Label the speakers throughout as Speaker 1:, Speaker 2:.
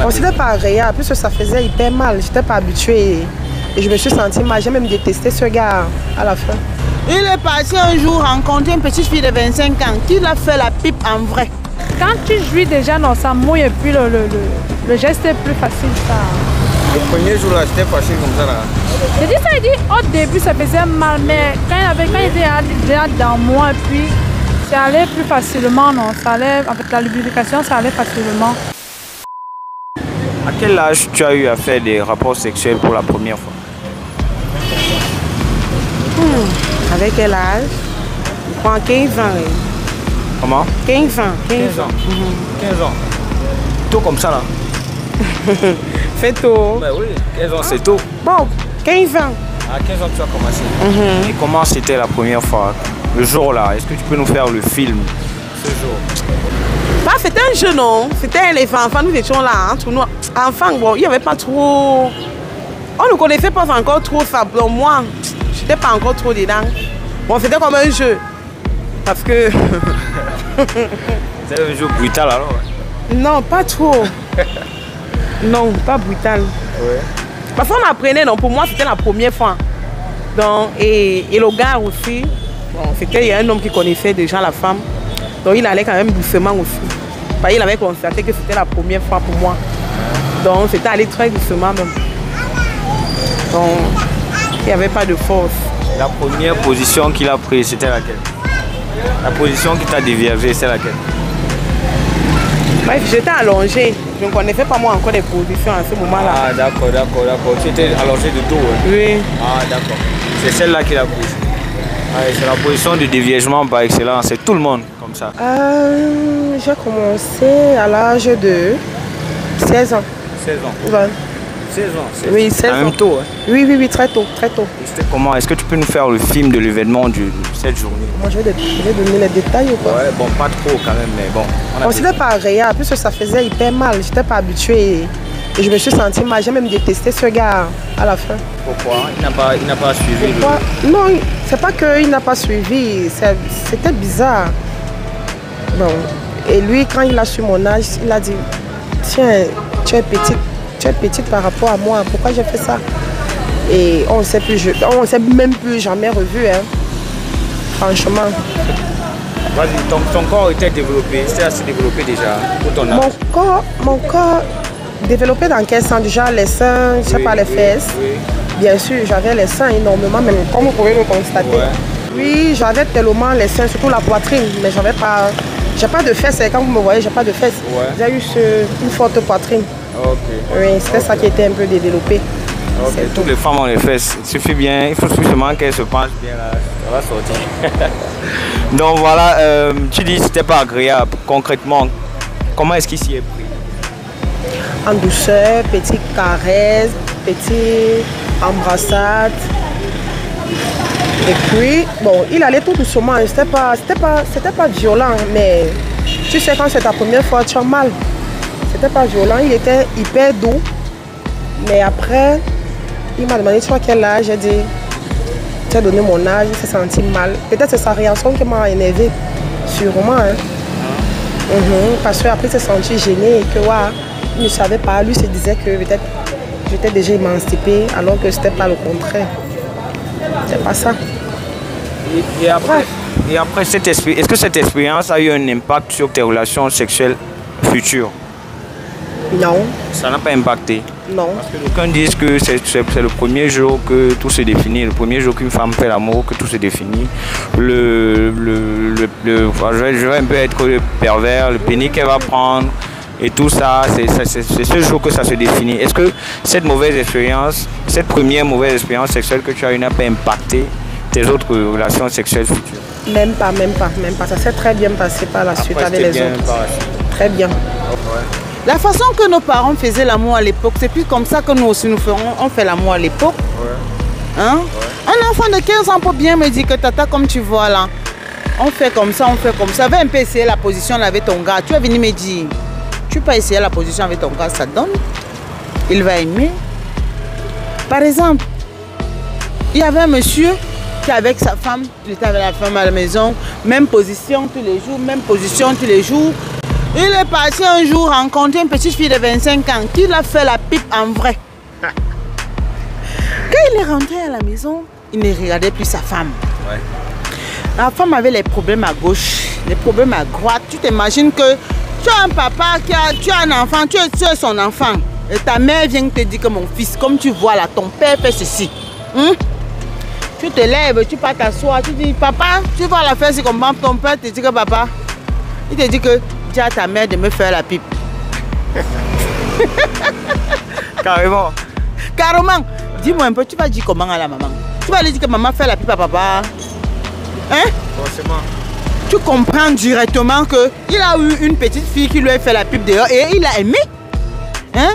Speaker 1: Bon, c'était pas agréable, puisque ça faisait hyper mal. J'étais pas habituée et je me suis sentie mal. J'ai même détesté ce gars à la fin.
Speaker 2: Il est parti un jour rencontrer une petite fille de 25 ans qui l'a fait la pipe en vrai.
Speaker 3: Quand tu jouis déjà, non, ça mouille et puis le geste est plus facile. Ça.
Speaker 4: Le premier jour là, j'étais fâché comme ça là.
Speaker 3: J'ai dit ça, il dit au début ça faisait mal, mais quand il était déjà dans moi, et puis ça allait plus facilement, non, ça allait, avec la lubrification, ça allait facilement.
Speaker 4: À quel âge tu as eu à faire des rapports sexuels pour la première fois?
Speaker 1: Avec quel âge? Je prends 15 ans.
Speaker 4: Comment?
Speaker 1: 15 ans.
Speaker 4: 15 ans. 15 ans. Tôt comme ça là?
Speaker 1: C'est tôt.
Speaker 4: Ben oui, 15 ans c'est tôt.
Speaker 1: Bon, 15 ans.
Speaker 4: À 15 ans tu as commencé. Et comment c'était la première fois? Le jour là, est-ce que tu peux nous faire le film ce jour?
Speaker 1: Bah, c'était un jeu, non? C'était les enfants, nous étions là, entre nous. Enfants, bon, il n'y avait pas trop... On ne connaissait pas encore trop ça. Donc moi, je n'étais pas encore trop dedans. Bon, c'était comme un jeu. Parce que...
Speaker 4: C'est un jeu brutal alors?
Speaker 1: Non, pas trop. Non, pas brutal.
Speaker 4: Ouais.
Speaker 1: Parce qu'on apprenait, donc pour moi, c'était la première fois. Donc, et le gars aussi, bon, il y a un homme qui connaissait déjà la femme. Donc il allait quand même doucement aussi. Parce qu'il avait constaté que c'était la première fois pour moi. Donc c'était allé très doucement même. Donc il n'y avait pas de force.
Speaker 4: La première position qu'il a prise, c'était laquelle? La position qui t'a déviergé, c'est laquelle?
Speaker 1: Bref, j'étais allongée. Je ne connaissais pas moi encore des positions à ce moment-là.
Speaker 4: Ah d'accord. Tu étais allongée de dos. Hein?
Speaker 1: Oui.
Speaker 4: Ah d'accord. C'est celle-là qu'il a prise. C'est la position de déviégement par excellence. C'est tout le monde comme ça.
Speaker 1: J'ai commencé à l'âge de 16 ans.
Speaker 4: 16 ans.
Speaker 1: Ouais.
Speaker 4: 16 ans.
Speaker 1: Oui, 16 ans.
Speaker 4: Même tôt. Hein?
Speaker 1: Oui, très tôt.
Speaker 4: C'était comment? Est-ce que tu peux nous faire le film de l'événement de cette journée?
Speaker 1: Moi, je vais donner les détails ou pas?
Speaker 4: Ouais, bon, pas trop quand même, mais bon.
Speaker 1: Bon, c'était pas agréable, puisque ça faisait hyper mal. J'étais pas habituée et je me suis sentie mal. J'ai même détesté ce gars à la fin.
Speaker 4: Pourquoi? Il n'a pas suivi.
Speaker 1: Pourquoi? Non, c'est pas qu'il n'a pas suivi. C'était bizarre. Bon. Et lui, quand il a su mon âge, il a dit, tiens, tu es petite par rapport à moi. Pourquoi j'ai fait ça? Et on ne s'est même plus jamais revu, hein. Franchement.
Speaker 4: Vas-y, ton corps était développé, c'était assez développé déjà pour ton âge.
Speaker 1: Mon corps développé dans quel sens? Déjà les seins, je sais pas, les fesses.
Speaker 4: Oui.
Speaker 1: Bien sûr, j'avais les seins énormément, mais comme vous pouvez le constater.
Speaker 4: Ouais.
Speaker 1: Oui, j'avais tellement les seins, surtout la poitrine, mais j'ai pas de fesses. Quand vous me voyez, j'ai pas de fesses.
Speaker 4: Ouais.
Speaker 1: J'ai eu une forte poitrine.
Speaker 4: Ok.
Speaker 1: Oui, c'était ça qui était un peu développé.
Speaker 4: Ok, toutes les femmes ont les fesses. Il suffit bien, il faut seulement qu'elles se penchent bien là, ça va sortir. Donc voilà, tu dis que c'était pas agréable. Concrètement, comment est-ce qu'il s'y est pris?
Speaker 1: En douceur, petite caresse, petite embrassade. Et puis, bon, il allait tout doucement. C'était pas violent, mais tu sais, quand c'est ta première fois, tu as mal. C'était pas violent, il était hyper doux. Mais après, il m'a demandé, tu vois quel âge? J'ai dit, tu as donné mon âge, il s'est senti mal. Peut-être c'est sa réaction qui m'a énervé, sûrement. Hein. Parce qu'après, il s'est senti gêné et que, ouais, il ne savait pas. Lui se disait que peut-être j'étais déjà émancipée, alors que c'était pas le contraire. C'est pas ça.
Speaker 4: Et après cette expérience, est-ce que cette expérience a eu un impact sur tes relations sexuelles futures?
Speaker 1: Non.
Speaker 4: Ça n'a pas impacté?
Speaker 1: Non.
Speaker 4: Parce que d'aucuns disent que c'est le premier jour que tout se définit, le premier jour qu'une femme fait l'amour, que tout se définit. Je vais un peu être le pervers, le pénis qu'elle va prendre et tout ça, c'est ce jour que ça se définit. Est-ce que cette mauvaise expérience, cette première mauvaise expérience sexuelle que tu as eu n'a pas impacté tes autres relations sexuelles futures?
Speaker 1: Même pas. Ça s'est très bien passé par la suite avec les autres. Très bien.
Speaker 4: Ouais.
Speaker 2: La façon que nos parents faisaient l'amour à l'époque, c'est plus comme ça que nous aussi on fait l'amour à l'époque.
Speaker 4: Ouais.
Speaker 2: Hein? Ouais. Un enfant de 15 ans peut bien me dire que tata, comme tu vois là, on fait comme ça. Va un peu essayer la position avec ton gars. Tu vas venir me dire, tu peux essayer la position avec ton gars, ça donne. Il va aimer. Par exemple, il y avait un monsieur qui avec sa femme, il était avec la femme à la maison, même position tous les jours. Il est parti un jour rencontrer une petite fille de 25 ans qui l'a fait la pipe en vrai. Quand il est rentré à la maison, il ne regardait plus sa femme.
Speaker 4: Ouais.
Speaker 2: La femme avait les problèmes à gauche, les problèmes à droite. Tu t'imagines que tu as un papa, tu as un enfant, tu es son enfant. Et ta mère vient te dire que mon fils, comme tu vois là, ton père fait ceci. Tu te lèves, tu pars t'asseoir, tu dis, papa, tu vas la faire, c'est comment ton père te dit que papa, il te dit que dis à ta mère de me faire la pipe.
Speaker 4: Carrément.
Speaker 2: Carrément. Dis-moi un peu, tu vas dire comment à la maman? Tu vas lui dire que maman fait la pipe à papa? Hein?
Speaker 4: Forcément.
Speaker 2: Tu comprends directement qu'il a eu une petite fille qui lui a fait la pipe dehors et il a aimé. Hein?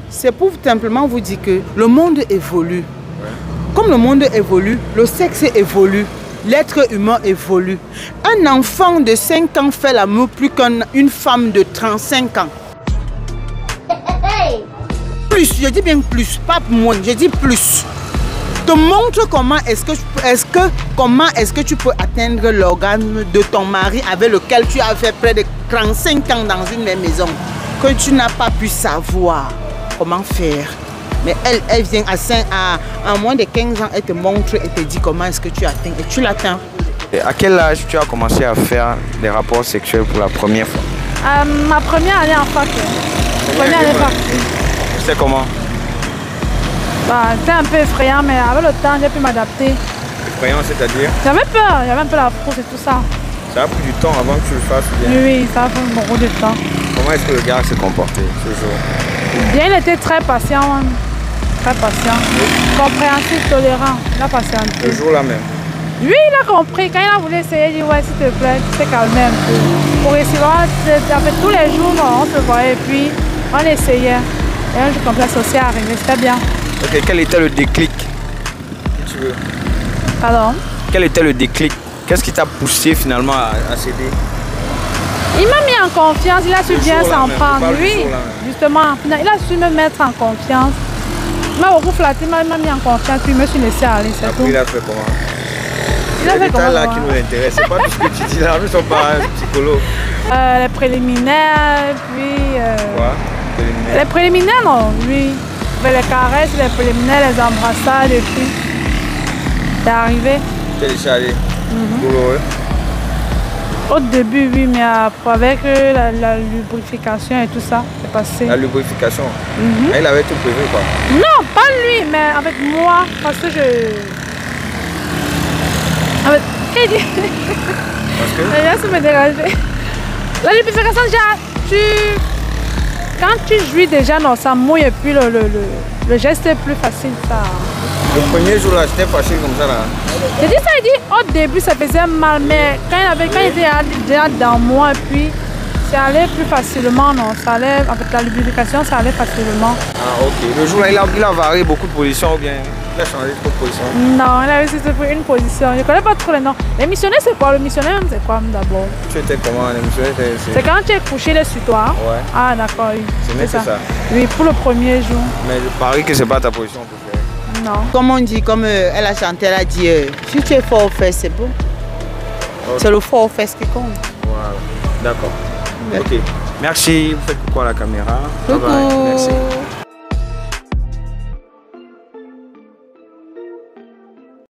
Speaker 2: C'est pour simplement vous dire que le monde évolue.
Speaker 4: Ouais.
Speaker 2: Comme le monde évolue, le sexe évolue. L'être humain évolue. Un enfant de 5 ans fait l'amour plus qu'une femme de 35 ans. Plus, je dis bien plus, pas moins, je dis plus. Te montre comment est-ce que tu peux atteindre l'orgasme de ton mari avec lequel tu as fait près de 35 ans dans une même maison, que tu n'as pas pu savoir comment faire. Mais elle vient à moins de 15 ans, elle te montre et te dit comment est-ce que tu atteins et tu l'atteins.
Speaker 4: À quel âge tu as commencé à faire des rapports sexuels pour la première fois?
Speaker 3: Ma première année en fac. Première année fac.
Speaker 4: C'est comment?
Speaker 3: Bah, c'était un peu effrayant, mais avec le temps, j'ai pu m'adapter.
Speaker 4: Effrayant, c'est-à-dire?
Speaker 3: J'avais peur, j'avais un peu la frousse et tout ça.
Speaker 4: Ça a pris du temps avant que tu le fasses bien?
Speaker 3: Oui, ça a pris beaucoup de temps.
Speaker 4: Comment est-ce que le gars s'est comporté ce jour?
Speaker 3: Bien, il était très patient, hein. Très patient. Compréhensif, tolérant. Il a patienté.
Speaker 4: Le jour là même?
Speaker 3: Oui, il a compris. Quand il a voulu essayer, il dit ouais, s'il te plaît, tu t'es calmé un peu. Pour essayer, en fait, tous les jours, on se voyait et puis on essayait. Et un jour comme ça, c'est aussi arrivé. C'était bien.
Speaker 4: Ok, quel était le déclic? Si tu veux.
Speaker 3: Pardon?
Speaker 4: Quel était le déclic? Qu'est-ce qui t'a poussé finalement à céder?
Speaker 3: Il m'a mis en confiance, il a su bien s'en prendre. Oui, justement, il a su me mettre en confiance. Il m'a beaucoup flatté, il m'a mis en confiance, puis il me suis laissé aller, c'est tout.
Speaker 4: Il a fait comment?
Speaker 3: Il a fait comment?
Speaker 4: C'est là qui nous intéresse, c'est pas tout ce que tu dis là, nous ne sommes pas psychologues.
Speaker 3: Les préliminaires, puis...
Speaker 4: Quoi?
Speaker 3: Les préliminaires, non, oui. Les caresses, les préliminaires, les embrassades, et puis... C'est arrivé.
Speaker 4: Tu es déjà allé? Douloureux?
Speaker 3: Au début, oui, mais après, avec la lubrification et tout ça, c'est passé.
Speaker 4: La lubrification? Il avait tout prévu quoi?
Speaker 3: Non, pas lui, mais avec moi, parce que je... Avec... Qu'est-ce qu'il dit?
Speaker 4: Parce que?
Speaker 3: Déjà, ça me dérangeait. La lubrification, déjà, quand tu jouis déjà, non, ça mouille et puis le geste est plus facile, ça...
Speaker 4: Le premier jour là, c'était facile comme ça là?
Speaker 3: J'ai dit ça, il dit, au début, ça faisait mal, mais quand il était déjà dans moi, et puis, ça allait plus facilement, non, ça allait, avec la lubrification, ça allait facilement.
Speaker 4: Ah ok, le jour là, il a varié beaucoup de positions ou bien il a changé trop de position?
Speaker 3: Non, il avait juste pris une position, je ne connais pas trop les noms. Les missionnaires, c'est quoi? Le missionnaire, c'est quoi d'abord?
Speaker 4: Tu étais comment? Les missionnaires,
Speaker 3: c'est quand tu es couché le sur toi?
Speaker 4: Ouais.
Speaker 3: Ah d'accord, oui.
Speaker 4: C'est ça.
Speaker 3: Oui, pour le premier jour.
Speaker 4: Mais je parie que c'est pas ta position préférée.
Speaker 3: Non.
Speaker 2: Comme on dit, comme elle a chanté, elle a dit, si tu es fort aux fesses, c'est bon. Okay. C'est le fort aux fesses qui compte.
Speaker 4: Voilà, d'accord. Ok. Merci, vous faites quoi à la caméra?
Speaker 2: Coucou.
Speaker 4: Bye bye. Merci.